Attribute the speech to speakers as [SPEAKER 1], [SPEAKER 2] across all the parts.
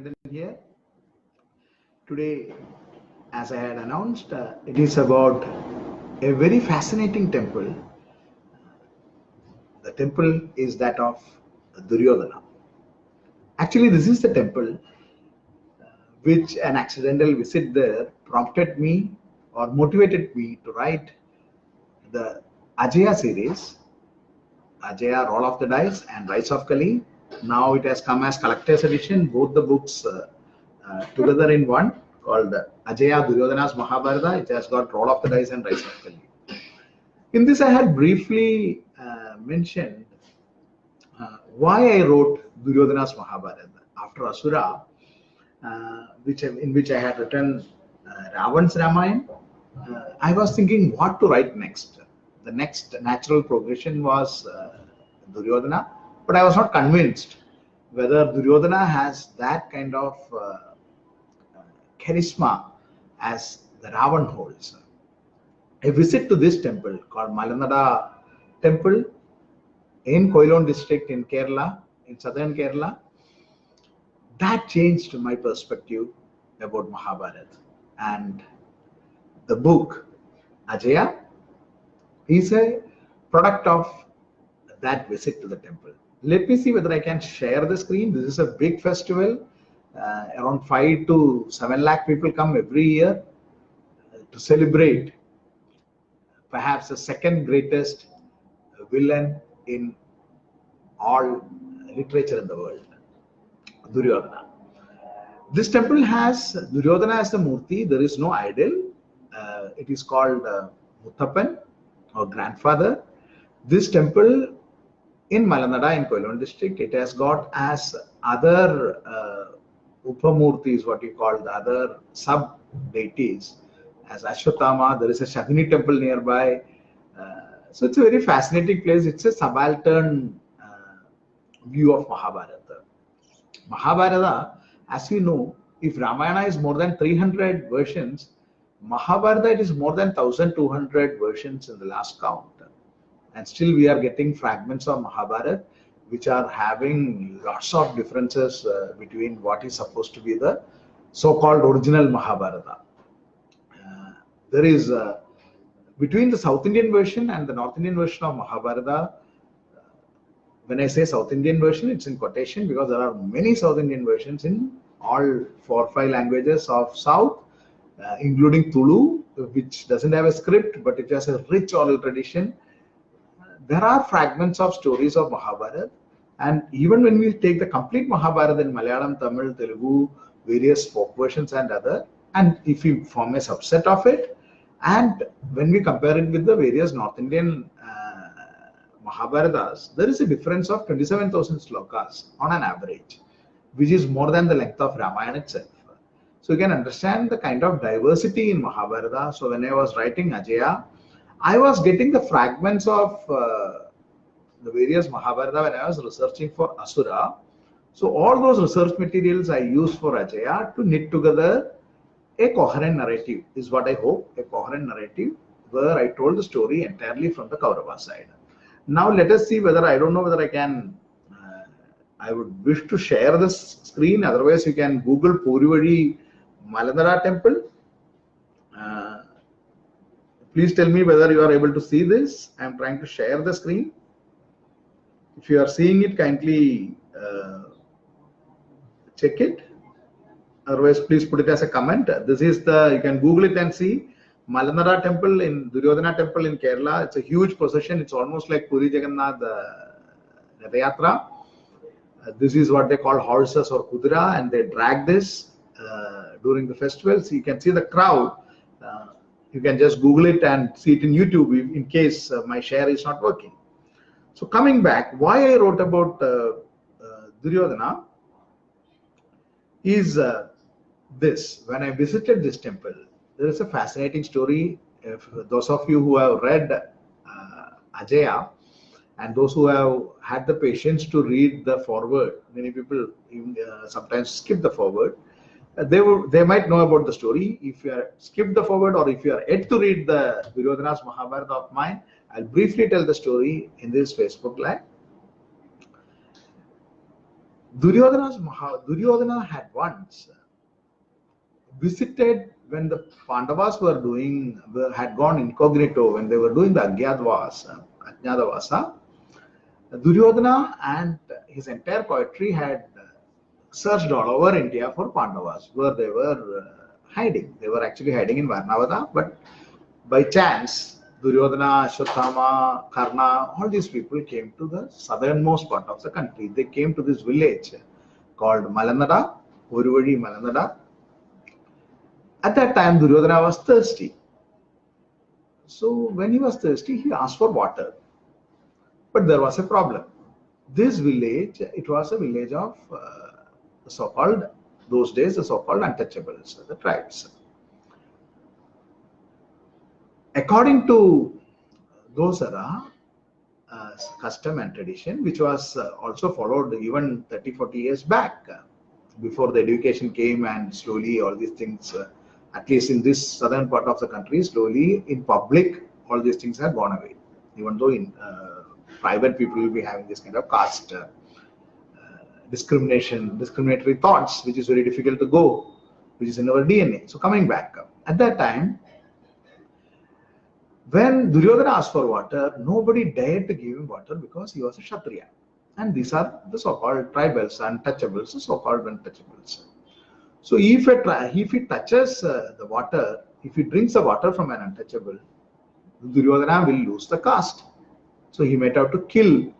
[SPEAKER 1] Manikandan here. Today, as I had announced, it is about a very fascinating temple. The temple is that of Duryodhana. Actually, this is the temple which an accidental visit there prompted me or motivated me to write the Ajaya series, Ajaya Roll of the Dice and Rise of Kali. Now it has come as collector's edition, both the books together in one, called Ajaya Duryodhana's Mahabharata. It has got Roll of the Dice and Rise of Kali. In this, I had briefly mentioned why I wrote Duryodhana's Mahabharata. After Asura, in which I had written Ravan's Ramayana, I was thinking what to write next. The next natural progression was Duryodhana, but I was not convinced whether Duryodhana has that kind of charisma as the Ravan holds. A visit to this temple called Malanada Temple in Koilon district in Kerala, in southern Kerala, that changed my perspective about Mahabharata. And the book Ajaya is a product of that visit to the temple. Let me see whether I can share the screen. This is a big festival. Around 5 to 7 lakh people come every year to celebrate perhaps the second greatest villain in all literature in the world, Duryodhana. This temple has Duryodhana as the Murti. There is no idol. It is called Muthappan or grandfather. This temple in Malanada in Koilon district, it has got as other Upamurtis, what you call the other sub deities, as Ashwatthama. There is a Shagini temple nearby. So it's a very fascinating place. It's a subaltern view of Mahabharata. Mahabharata, as you know, if Ramayana is more than 300 versions, Mahabharata it is more than 1200 versions in the last count. And still we are getting fragments of Mahabharata which are having lots of differences between what is supposed to be the so-called original Mahabharata. There is between the South Indian version and the North Indian version of Mahabharata. When I say South Indian version, it's in quotation because there are many South Indian versions in all 4 or 5 languages of South, including Tulu, which doesn't have a script, but it has a rich oral tradition. There are fragments of stories of Mahabharata, and even when we take the complete Mahabharata in Malayalam, Tamil, Telugu, various folk versions and other, and if we form a subset of it, and when we compare it with the various North Indian Mahabharatas, there is a difference of 27,000 slokas on an average, which is more than the length of Ramayana itself. So you can understand the kind of diversity in Mahabharata. So when I was writing Ajaya, I was getting the fragments of the various Mahabharata when I was researching for Asura. So all those research materials I used for Ajaya to knit together a coherent narrative is what I hope, a coherent narrative where I told the story entirely from the Kaurava side. Now let us see whether, I don't know whether I can, I would wish to share this screen, otherwise you can Google Peruviruthy Malanada Temple. Please tell me whether you are able to see this. I am trying to share the screen. If you are seeing it, kindly check it. Otherwise, please put it as a comment. This is the, you can Google it and see. Malanada Temple in Duryodhana Temple in Kerala. It's a huge procession. It's almost like Puri Jagannath Rathayatra. This is what they call horses or kudra, and they drag this during the festival. So you can see the crowd. You can just Google it and see it in YouTube in case my share is not working. So coming back, why I wrote about Duryodhana is this. When I visited this temple, there is a fascinating story. If those of you who have read Ajaya and those who have had the patience to read the foreword, many people sometimes skip the foreword. They might know about the story. If you are skipped the forward or if you are yet to read the Duryodhana's Mahabharata of mine, I'll briefly tell the story in this Facebook Live. Duryodhana had once visited when the Pandavas had gone incognito, when they were doing the Ajnadavasa. Duryodhana and his entire coterie had searched all over India for Pandavas, where they were hiding. They were actually hiding in Varnavada, but by chance, Duryodhana, Ashwatthama, Karna, all these people came to the southernmost part of the country. They came to this village called Malanada, Peruviruthy Malanada. At that time, Duryodhana was thirsty. So when he was thirsty, he asked for water. But there was a problem. This village, it was a village of the so-called, those days, the so-called untouchables, the tribes. According to those era custom and tradition, which was also followed even 30-40 years back, before the education came, and slowly all these things, at least in this southern part of the country, slowly in public, all these things have gone away. Even though in private, people will be having this kind of caste discriminatory thoughts, which is very difficult to go, which is in our DNA. So coming back, at that time, when Duryodhana asked for water, nobody dared to give him water because he was a Kshatriya. And these are the so-called tribals, untouchables, the so-called untouchables. So if he touches the water, if he drinks the water from an untouchable, Duryodhana will lose the caste. So he might have to kill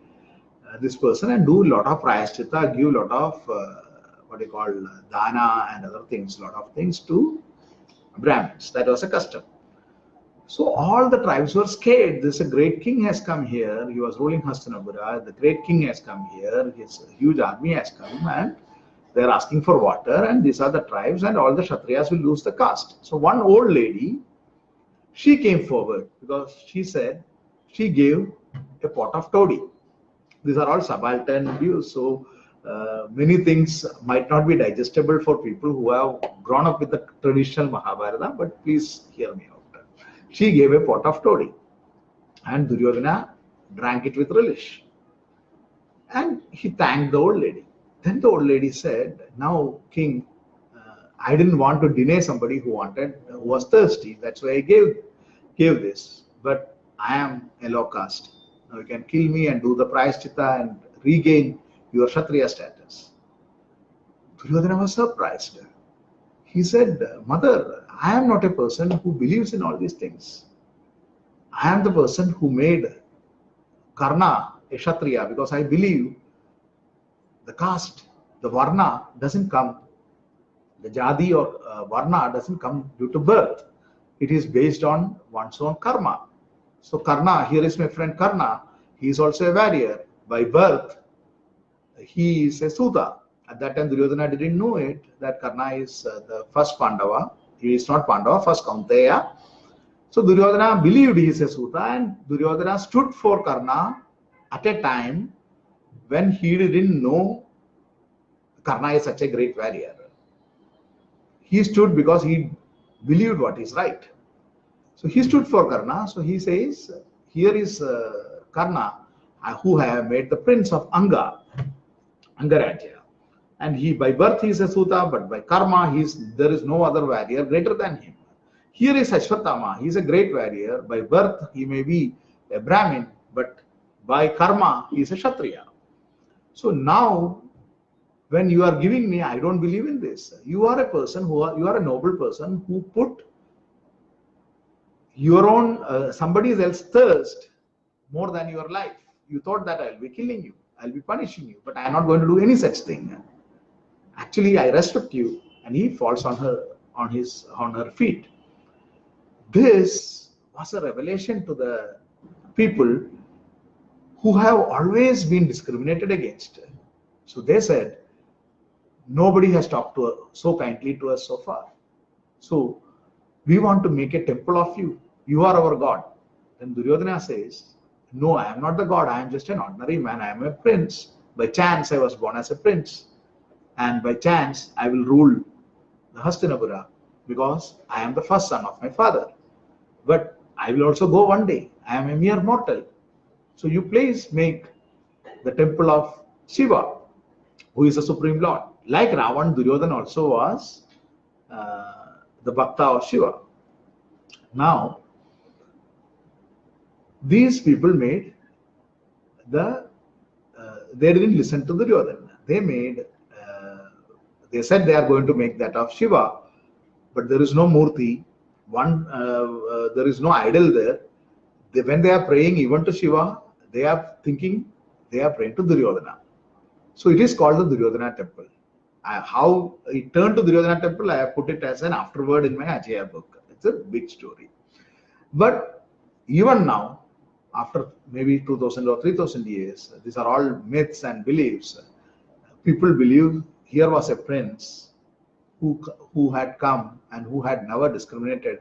[SPEAKER 1] this person and do a lot of prayaschitta, give a lot of what you call dana and other things, lot of things to Brahmins. That was a custom. So all the tribes were scared. This great king has come here. He was ruling Hastinapura. The great king has come here. His huge army has come, and they are asking for water. And these are the tribes, and all the Kshatriyas will lose the caste. So one old lady, she came forward because she said she gave a pot of toddy. These are all subaltern views. So many things might not be digestible for people who have grown up with the traditional Mahabharata, but please hear me out. She gave a pot of toddy, and Duryodhana drank it with relish. And he thanked the old lady. Then the old lady said, "Now, king, I didn't want to deny somebody who was thirsty. That's why I gave this. But I am a low caste. Now you can kill me and do the prayaschitta and regain your Kshatriya status." Duryodhana was surprised. He said, "Mother, I am not a person who believes in all these things. I am the person who made Karna a Kshatriya because I believe the caste, the Varna doesn't come, the Jadi or Varna doesn't come due to birth. It is based on one's own karma. So Karna, here is my friend Karna, he is also a warrior. By birth, he is a Suda." At that time, Duryodhana didn't know it, that Karna is the first Pandava. He is not Pandava, first Kaunteya. So Duryodhana believed he is a Suta, and Duryodhana stood for Karna at a time when he didn't know Karna is such a great warrior. He stood because he believed what is right. So he stood for Karna. So he says, here is Karna, who I have made the prince of Angarajya. And he, by birth, he is a Suta, but by karma, there is no other warrior greater than him. Here is Ashwatthama. He is a great warrior. By birth, he may be a Brahmin, but by karma, he is a Kshatriya. So now, when you are giving me, I don't believe in this. You are a person you are a noble person who put your own, somebody else's thirst more than your life. You thought that I'll be killing you, I'll be punishing you, but I am not going to do any such thing. Actually, I respect you. And he falls on her feet. This was a revelation to the people who have always been discriminated against. So they said, nobody has talked so kindly to us so far. So we want to make a temple of you. You are our God. Then Duryodhana says, "No, I am not the God. I am just an ordinary man. I am a prince. By chance, I was born as a prince. And by chance, I will rule the Hastinapura because I am the first son of my father. But I will also go one day. I am a mere mortal. So you please make the temple of Shiva." who is the Supreme Lord. Like Ravan, Duryodhana also was the Bhakta of Shiva. Now, these people made they didn't listen to Duryodhana. They said they are going to make that of Shiva, but there is no Murti. There is no idol there. When they are praying even to Shiva, they are thinking they are praying to Duryodhana. So it is called the Duryodhana temple. How it turned to Duryodhana temple, I have put it as an afterword in my Ajaya book. It's a big story. But even now, after maybe 2000 or 3000 years, these are all myths and beliefs. People believe here was a prince who had come and who had never discriminated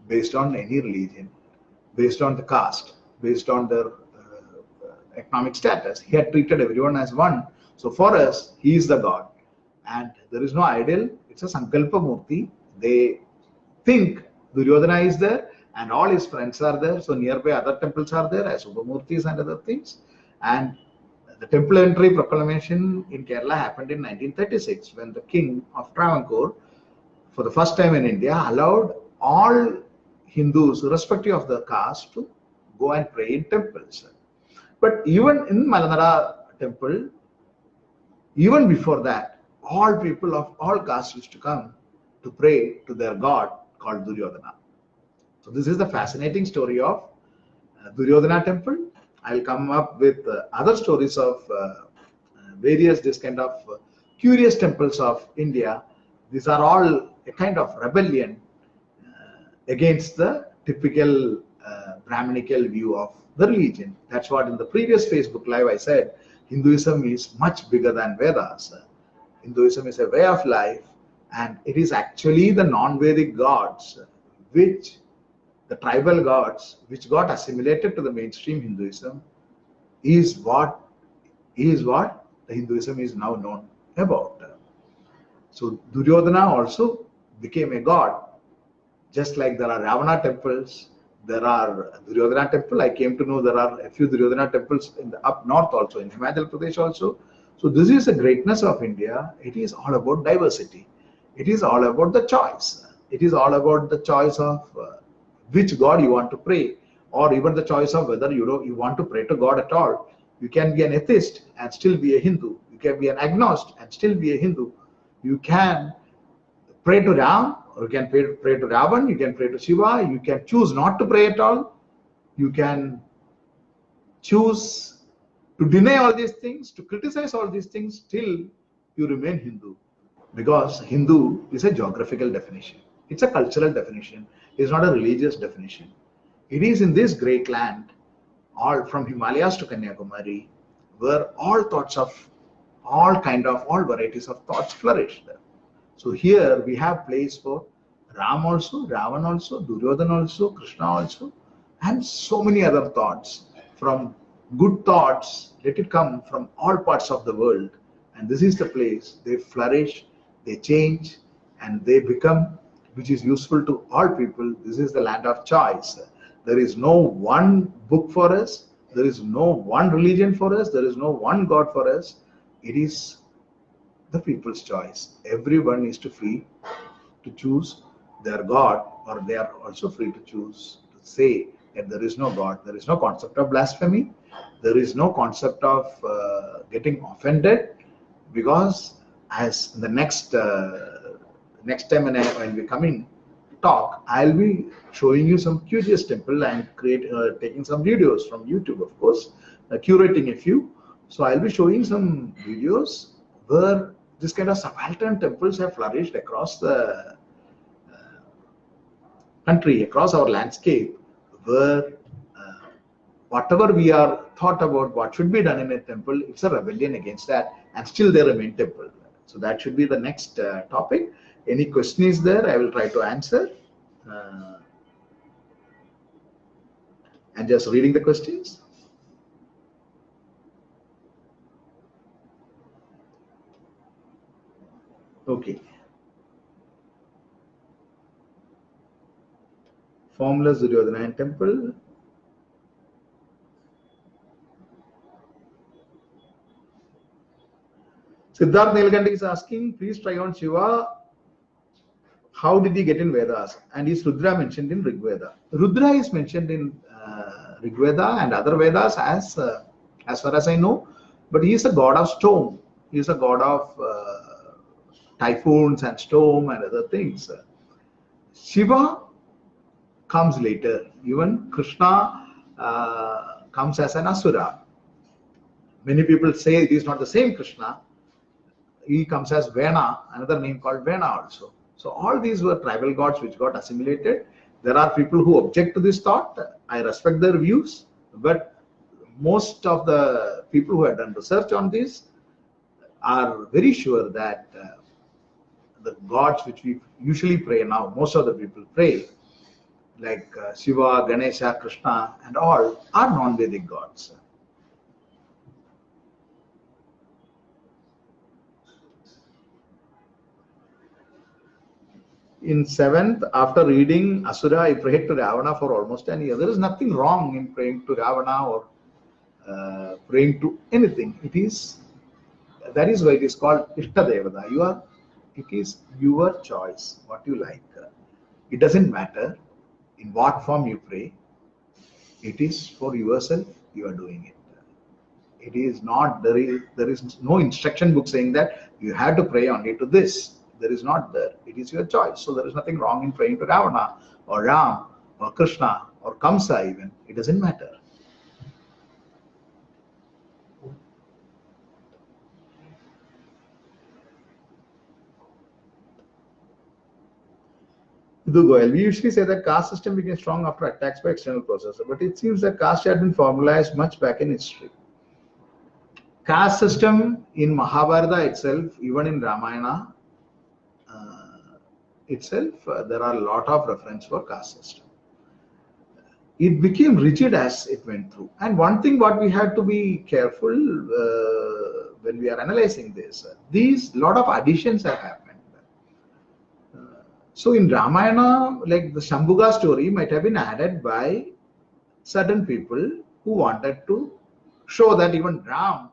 [SPEAKER 1] based on any religion, based on the caste, based on their economic status. He had treated everyone as one. So for us, he is the God. And there is no idol. It's a Sankalpa Murti. They think Duryodhana is there and all his friends are there. So nearby other temples are there as Ubhamurtis and other things. And the temple entry proclamation in Kerala happened in 1936 when the king of Travancore, for the first time in India, allowed all Hindus, irrespective of the caste, to go and pray in temples. But even in Malanada temple, even before that, all people of all castes used to come to pray to their god called Duryodhana. So this is the fascinating story of Duryodhana temple. I'll come up with other stories of various this kind of curious temples of India. These are all a kind of rebellion against the typical Brahminical view of the religion. That's what in the previous Facebook Live I said, Hinduism is much bigger than Vedas. Hinduism is a way of life, and it is actually the non-Vedic gods, which the tribal gods, which got assimilated to the mainstream Hinduism, is what the Hinduism is now known about. So Duryodhana also became a god. Just like there are Ravana temples, there are Duryodhana temple. I came to know there are a few Duryodhana temples in the up north also, in Himachal Pradesh also. So this is the greatness of India. It is all about diversity. It is all about the choice. It is all about the choice of which God you want to pray, or even the choice of whether you want to pray to God at all. You can be an atheist and still be a Hindu. You can be an agnostic and still be a Hindu. You can pray to Ram, or you can pray to Ravan, you can pray to Shiva, you can choose not to pray at all, you can choose to deny all these things, to criticize all these things, till you remain Hindu. Because Hindu is a geographical definition, it's a cultural definition, it's not a religious definition. It is in this great land, all from Himalayas to Kanyakumari, where all thoughts of all varieties of thoughts flourished. So here we have place for Ram also, Ravan also, Duryodhana also, Krishna also, and so many other thoughts. From good thoughts, let it come from all parts of the world. And this is the place they flourish, they change, and they become, which is useful to all people. This is the land of choice. There is no one book for us. There is no one religion for us. There is no one God for us. It is the people's choice. Everyone is free to choose their God, or they are also free to choose to say that there is no God. There is no concept of blasphemy. There is no concept of getting offended, because as the next time when we come in talk, I'll be showing you some curious temple and taking some videos from YouTube, of course, curating a few. So I'll be showing some videos where this kind of subaltern temples have flourished across the country, across our landscape, where whatever we are thought about what should be done in a temple, it's a rebellion against that, and still they remain temple. So that should be the next topic. Any question is there, I will try to answer. And just reading the questions. Okay. Formless Duryodhana temple. Siddharth Nilgandi is asking, please try on Shiva. How did he get in Vedas? And is Rudra mentioned in Rig Veda? Rudra is mentioned in Rig Veda and other Vedas as far as I know. But he is a god of storm. He is a god of typhoons and storm and other things. Shiva comes later. Even Krishna comes as an Asura. Many people say it is not the same Krishna. He comes as Vena, another name called Vena also. So all these were tribal gods which got assimilated. There are people who object to this thought. I respect their views, but most of the people who have done research on this are very sure that the gods which we usually pray now, most of the people pray, like Shiva, Ganesha, Krishna, and all, are non-Vedic gods. In 7th, after reading Asura, I prayed to Ravana for almost an year. There is nothing wrong in praying to Ravana or praying to anything. That is why it is called Ishta Devata. It is your choice, what you like. It doesn't matter in what form you pray. It is for yourself, you are doing it. It is not, there is no instruction book saying that you have to pray only to this. There is not there. It is your choice. So there is nothing wrong in praying to Ravana or Ram or Krishna or Kamsa even. It doesn't matter. We usually say that caste system became strong after attacks by external processes, but it seems that caste had been formalized much back in history. Caste system in Mahabharata itself, even in Ramayana itself, there are a lot of reference for caste system. It became rigid as it went through. And one thing what we have to be careful when we are analyzing this, lot of additions have happened. So in Ramayana, like the Shambhuga story might have been added by certain people who wanted to show that even Ram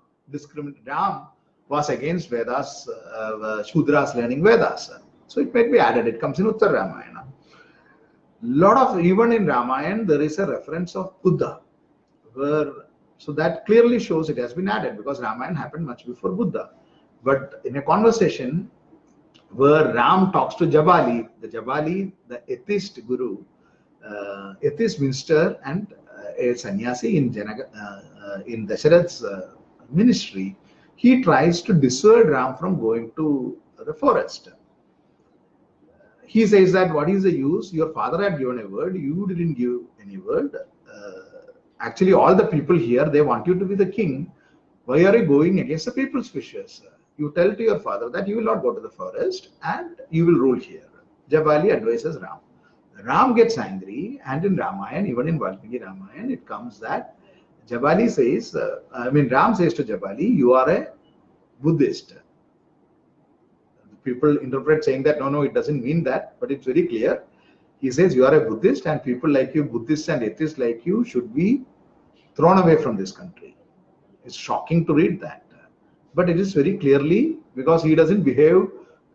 [SPEAKER 1] was against Vedas, Shudras learning Vedas. So it might be added. It comes in Uttar Ramayana. Even in Ramayana, there is a reference of Buddha. So that clearly shows it has been added because Ramayana happened much before Buddha. But in a conversation where Ram talks to Jabali, the atheist guru, atheist minister and a sannyasi in Dasharath's ministry, he tries to dissuade Ram from going to the forest. He says that what is the use? Your father had given a word, you didn't give any word. Actually, all the people here, they want you to be the king. Why are you going against the people's wishes? You tell to your father that you will not go to the forest and you will rule here. Jabali advises Ram. Ram gets angry, and in Ramayana, even in Valmiki Ramayana, it comes that Ram says to Jabali, you are a Buddhist. People interpret saying that no, it doesn't mean that, but it's very clear. He says you are a Buddhist and people like you, Buddhists and atheists like you, should be thrown away from this country. It's shocking to read that. But it is very clearly because he doesn't behave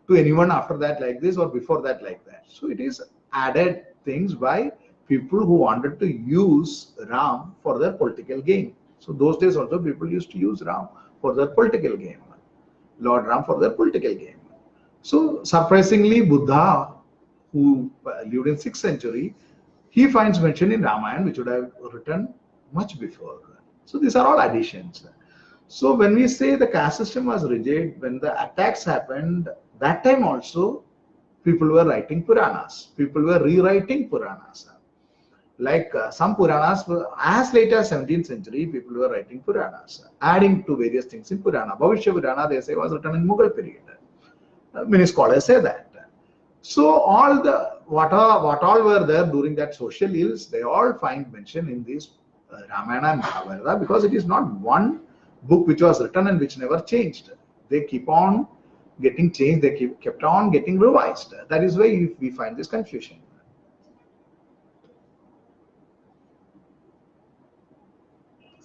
[SPEAKER 1] to anyone after that like this or before that like that. So it is added things by people who wanted to use Ram for their political gain. So those days also people used to use Ram for their political gain. Lord Ram for their political gain. So surprisingly, Buddha, who lived in 6th century, he finds mention in Ramayana, which would have written much before. So these are all additions. So when we say the caste system was rigid, when the attacks happened, that time also people were writing Puranas. People were rewriting Puranas. Like some Puranas were as late as 17th century, people were writing Puranas, adding to various things in Purana. Bhavishya Purana, they say, was written in Mughal period. Many scholars say that. So all what all were there during that social ills, they all find mention in this Ramayana and Mahabharata, because it is not one book which was written and which never changed. They keep on getting changed. They kept on getting revised. That is why we find this confusion.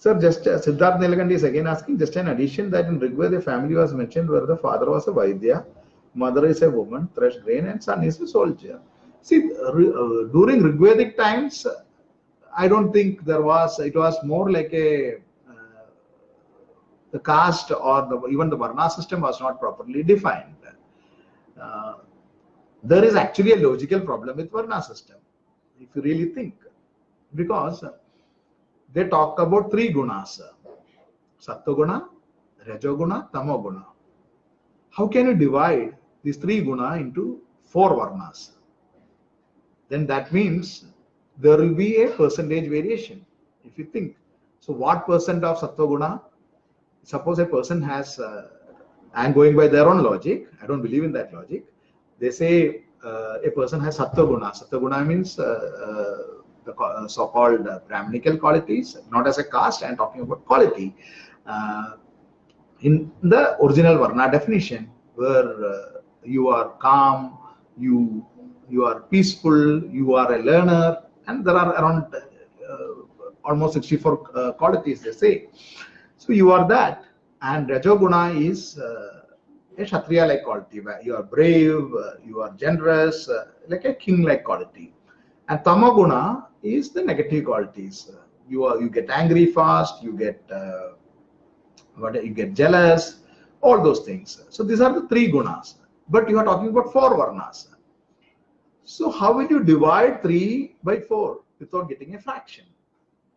[SPEAKER 1] Sir, just Siddharth Nilakandi is again asking, just an addition that in Rigveda, the family was mentioned where the father was a Vaidya, mother is a woman, thresh grain, and son is a soldier. See, during Rigvedic times, I don't think there was, it was more like a, the caste or even the Varna system was not properly defined. Uh, there is actually a logical problem with Varna system, if you really think, because they talk about three gunas: Sattva-guna, Rajo-guna, Tamo-guna. How can you divide these three guna into four varnas? Then that means there will be a percentage variation, if you think. So what percent of Sattva-guna? Suppose a person has, I am going by their own logic, I don't believe in that logic. They say a person has Sattva-guna. Sattva-guna means the so-called Brahminical qualities, not as a caste, I am talking about quality. In the original Varna definition, where you are calm, you are peaceful, you are a learner, and there are around almost 64 qualities, they say. So you are that, and Rajoguna is a Kshatriya-like quality, where you are brave, you are generous, like a king-like quality. And Tamoguna is the negative qualities. You get angry fast, you get jealous, all those things. So these are the three gunas. But you are talking about four varnas. So how will you divide 3 by 4 without getting a fraction?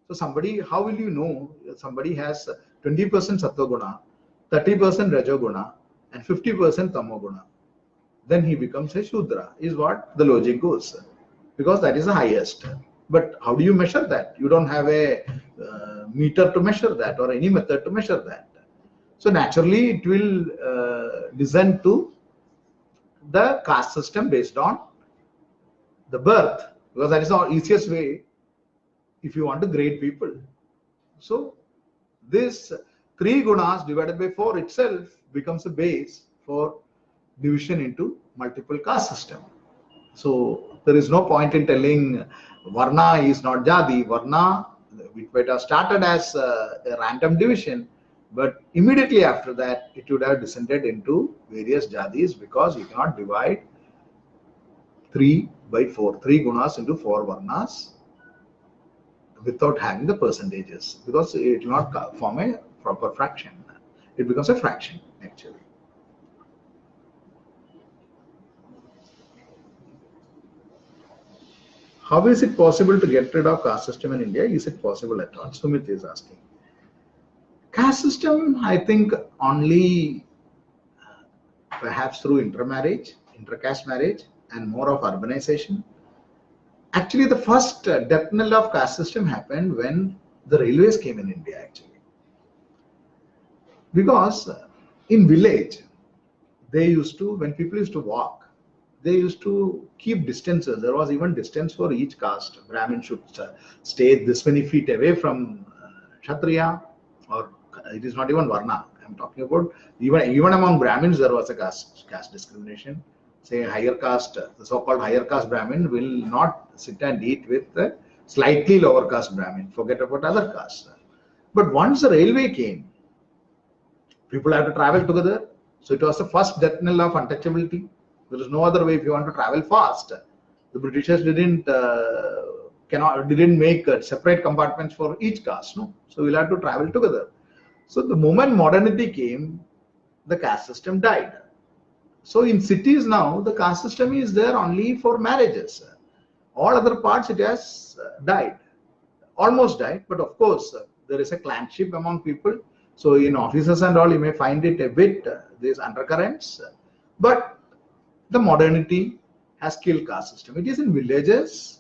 [SPEAKER 1] So somebody, how will you know somebody has 20% Sattva-guna, 30% Rajo-guna, and 50% Tamo-guna? Then he becomes a Shudra, is what the logic goes. Because that is the highest. But how do you measure that? You don't have a meter to measure that or any method to measure that. So naturally it will descend to the caste system based on the birth, because that is the easiest way if you want to grade people. So this 3 gunas divided by 4 itself becomes a base for division into multiple caste system. So there is no point in telling Varna is not Jadi. Varna, it might have started as a random division, but immediately after that it would have descended into various Jadis, because you cannot divide 3 by 4, 3 gunas into 4 Varnas without having the percentages, because it will not form a proper fraction. It becomes a fraction actually. How is it possible to get rid of caste system in India? Is it possible at all? Sumit is asking. Caste system, I think only perhaps through intermarriage, intercaste marriage, and more of urbanization. Actually, the first death knell of caste system happened when the railways came in India actually. Because in village, they used to, when people used to walk, they used to keep distances. There was even distance for each caste. Brahmin should stay this many feet away from Kshatriya, or it is not even Varna. I'm talking about even among Brahmins there was a caste discrimination. Say higher caste, the so-called higher caste Brahmin will not sit and eat with the slightly lower caste Brahmin. Forget about other castes. But once the railway came, people have to travel together. So it was the first death knell of untouchability. There is no other way if you want to travel fast. The Britishers didn't make separate compartments for each caste. No, so we'll have to travel together. So the moment modernity came, the caste system died. So in cities now, the caste system is there only for marriages. All other parts it has died, almost died. But of course, there is a clanship among people. So in offices and all, you may find it a bit, these undercurrents. But the modernity has killed caste system. It is in villages,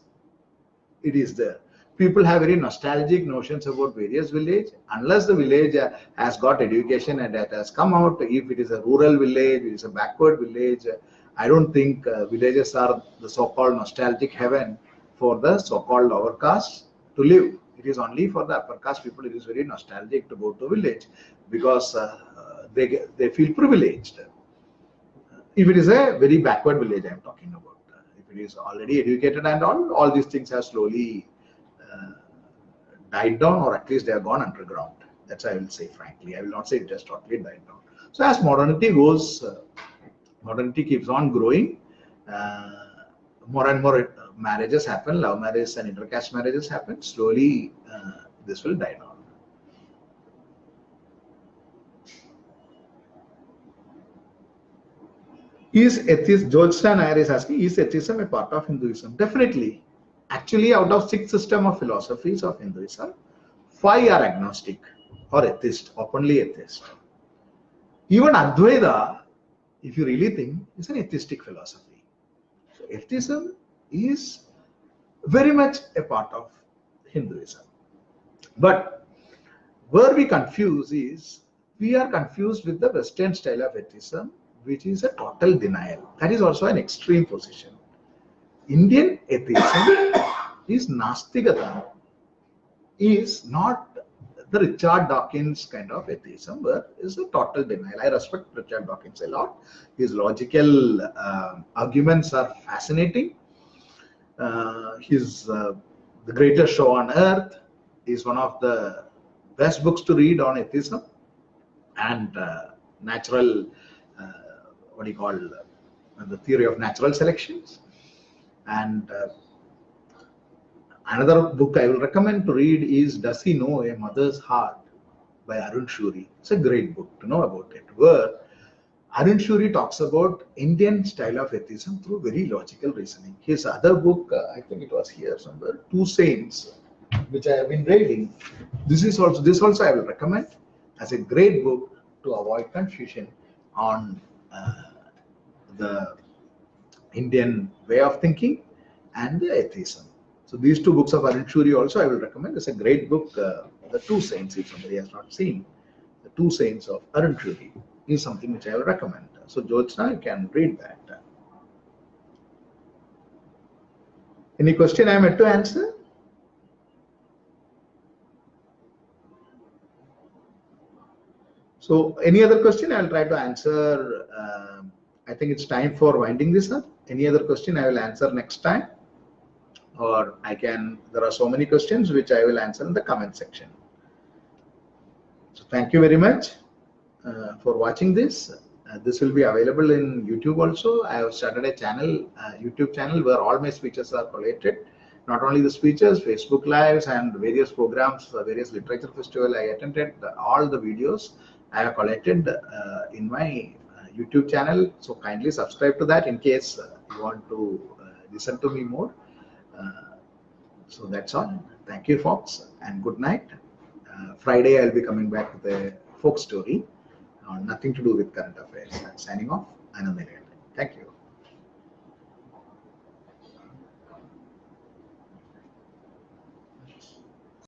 [SPEAKER 1] it is there. People have very nostalgic notions about various villages. Unless the village has got education and that has come out, if it is a rural village, it is a backward village, I don't think villages are the so-called nostalgic heaven for the so-called lower caste to live. It is only for the upper caste people. It is very nostalgic to go to a village because they feel privileged. If it is a very backward village I am talking about, if it is already educated and all these things have slowly died down, or at least they have gone underground. That's I will say frankly. I will not say it just totally died down. So as modernity goes, modernity keeps on growing. More and more marriages happen, love marriages and intercaste marriages happen. Slowly, this will die down. Is atheism, Jyotsna Nair is asking, is atheism a part of Hinduism? Definitely. Actually, out of 6 system of philosophies of Hinduism, 5 are agnostic or atheist, openly atheist. Even Advaita, if you really think, is an atheistic philosophy. So atheism is very much a part of Hinduism. But where we confuse is, we are confused with the Western style of atheism, which is a total denial. That is also an extreme position. Indian atheism is Nastigata, is not the Richard Dawkins kind of atheism, where is a total denial. I respect Richard Dawkins a lot. His logical arguments are fascinating. The Greatest Show on Earth is one of the best books to read on atheism and natural, what do you call, the theory of natural selections. And another book I will recommend to read is Does He Know a Mother's Heart by Arun Shuri. It's a great book to know about it, where Arun Shuri talks about Indian style of atheism through very logical reasoning. His other book, I think it was here somewhere, Two Saints, which I have been reading. This also I will recommend as a great book to avoid confusion on the Indian way of thinking and the atheism. So these 2 books of Arun Shuri also I will recommend. It's a great book, The Two Saints, if somebody has not seen. The Two Saints of Arun Shuri is something which I will recommend. So Jyotsna, you can read that. Any question I am yet to answer? So any other question I will try to answer. I think it's time for winding this up. Any other question I will answer next time, or there are so many questions which I will answer in the comment section. So thank you very much for watching this. This will be available in YouTube also. I have started a channel, YouTube channel, where all my speeches are collated. Not only the speeches, Facebook Lives and various programs, various literature festival I attended, all the videos I have collected in my YouTube channel. So kindly subscribe to that in case you want to listen to me more. So that's all. Thank you, folks, and good night. Friday I'll be coming back with a folk story, nothing to do with current affairs. Signing off, Anand. Thank you.